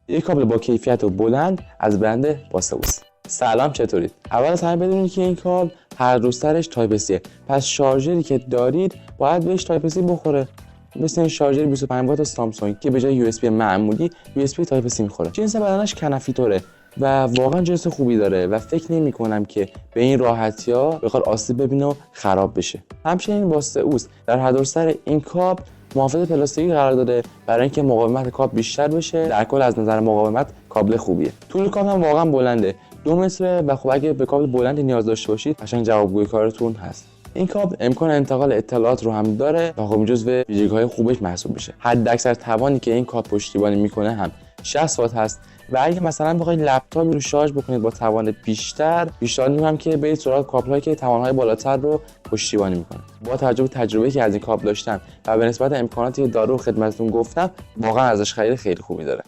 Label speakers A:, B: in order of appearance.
A: یک کابل با کیفیت و بلند از برند باسئوس. سلام، چطورید؟ اول از همه بدونید که این کابل هر دو سرش تایپ سیه، پس شارژری که دارید باید بهش تایپ سی بخوره. مثل این شارژر 25 وات سامسونگ که به جای یو اس بی معمولی یو اس بی تایپ سی میخوره. جنس بدنش کنفی طوره و واقعا جنس خوبی داره و فکر نمی کنم که به این راحتی‌ها بخواد آسیب ببینه و خراب بشه. همچنین باسئوس در هر دو سر این کابل محافظ پلاستیکی قرار داده برای اینکه مقاومت کابل بیشتر بشه. در کل از نظر مقاومت کابل خوبیه. طول کابل هم واقعا بلنده، 2 متره و خب اگه به کابل بلندی نیاز داشته باشید قشنگ جوابگوی کارتون هست. این کابل امکان انتقال اطلاعات رو هم داره و خب جزو ویژگی‌های خوبش محسوب میشه. حداکثر توانی که این کابل پشتیبانی میکنه هم 60 وات هست و اگه مثلا بخواید لپتاپی رو شارژ بکنید با توان بیشتر، پیشنهاد می‌کنم که برید سراغ کابل‌هایی که توان‌های بالاتر رو پشتیبانی میکنه. با توجه به تجربه‌ای که از این کابل داشتم و به نسبت امکاناتی که داره و خدمتتون گفتم، واقعا ازش خرید خیلی خوبی داره.